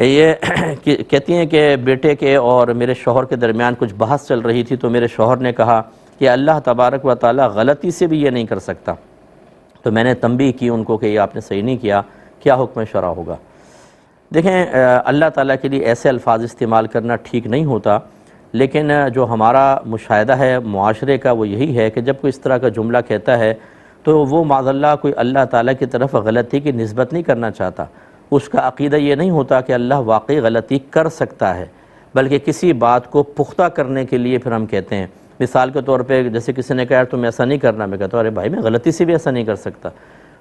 یہ کہتی ہیں کہ بیٹے کے اور میرے شوہر کے درمیان کچھ بحث چل رہی تھی، تو میرے شوہر نے کہا کہ اللہ تبارک و تعالی غلطی سے بھی یہ نہیں کر سکتا، تو میں نے تنبیہ کی ان کو کہ یہ آپ نے صحیح نہیں کیا، کیا حکم شرع ہوگا؟ دیکھیں اللہ تعالیٰ کے لیے ایسے الفاظ استعمال کرنا ٹھیک نہیں ہوتا، لیکن جو ہمارا مشاہدہ ہے معاشرے کا وہ یہی ہے کہ جب کوئی اس طرح کا جملہ کہتا ہے تو وہ معاذ اللہ کوئی اللہ تعالیٰ کی طرف غلطی کی نسبت نہیں کرنا چاہتا، اس کا عقیدہ یہ نہیں ہوتا کہ اللہ واقعی غلطی کر سکتا ہے، بلکہ کسی بات کو پختہ کرنے کے لیے پھر ہم کہتے ہیں۔ مثال کے طور پہ جیسے کسی نے کہا یار تم ایسا نہیں کرنا، میں کہتا ہوں ارے بھائی میں غلطی سے بھی ایسا نہیں کر سکتا،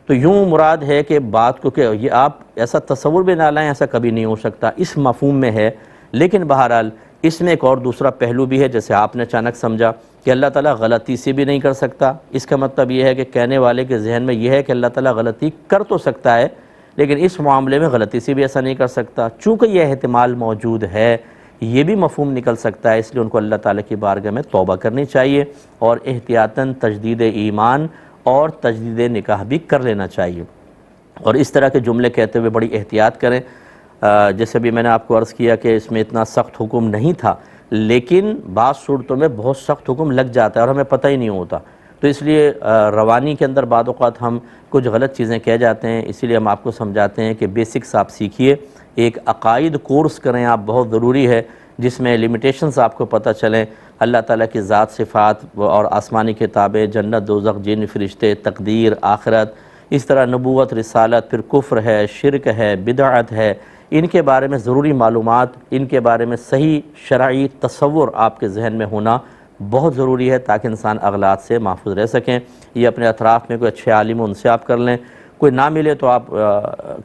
تو یوں مراد ہے کہ بات کو کہ یہ آپ ایسا تصور بھی نہ لائیں ایسا کبھی نہیں ہو سکتا، اس مفہوم میں ہے۔ لیکن بہرحال اس میں ایک اور دوسرا پہلو بھی ہے، جیسے آپ نے اچانک سمجھا کہ اللہ تعالیٰ غلطی سے بھی نہیں کر سکتا، اس کا مطلب یہ ہے کہ کہنے والے کے ذہن میں یہ ہے کہ اللہ تعالیٰ غلطی کر تو سکتا ہے لیکن اس معاملے میں غلطی سے بھی ایسا نہیں کر سکتا۔ چونکہ یہ احتمال موجود ہے، یہ بھی مفہوم نکل سکتا ہے، اس لیے ان کو اللہ تعالیٰ کی بارگاہ میں توبہ کرنی چاہیے اور احتیاطاً تجدید ایمان اور تجدید نکاح بھی کر لینا چاہیے، اور اس طرح کے جملے کہتے ہوئے بڑی احتیاط کریں۔ جیسے بھی میں نے آپ کو عرض کیا کہ اس میں اتنا سخت حکم نہیں تھا، لیکن بعض صورتوں میں بہت سخت حکم لگ جاتا ہے اور ہمیں پتہ ہی نہیں ہوتا، تو اس لیے روانی کے اندر بعض اوقات ہم کچھ غلط چیزیں کہہ جاتے ہیں، اسی لیے ہم آپ کو سمجھاتے ہیں کہ بیسکس آپ سیکھیے، ایک عقائد کورس کریں آپ، بہت ضروری ہے، جس میں لیمیٹیشنز آپ کو پتہ چلیں، اللہ تعالیٰ کی ذات صفات اور آسمانی کتابیں، جنت دوزخ، جن فرشتے، تقدیر، آخرت، اس طرح نبوت، رسالت، پھر کفر ہے، شرک ہے، بدعت ہے، ان کے بارے میں ضروری معلومات، ان کے بارے میں صحیح شرعی تصور آپ کے ذہن میں ہونا بہت ضروری ہے تاکہ انسان اغلاط سے محفوظ رہ سکیں۔ یہ اپنے اطراف میں کوئی اچھے عالم ان سے آپ کر لیں، کوئی نہ ملے تو آپ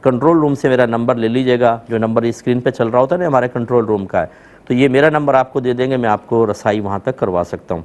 کنٹرول روم سے میرا نمبر لے لیجئے گا، جو نمبر اسکرین پہ چل رہا ہوتا ہے نا ہمارے کنٹرول روم کا ہے، تو یہ میرا نمبر آپ کو دے دیں گے، میں آپ کو رسائی وہاں تک کروا سکتا ہوں۔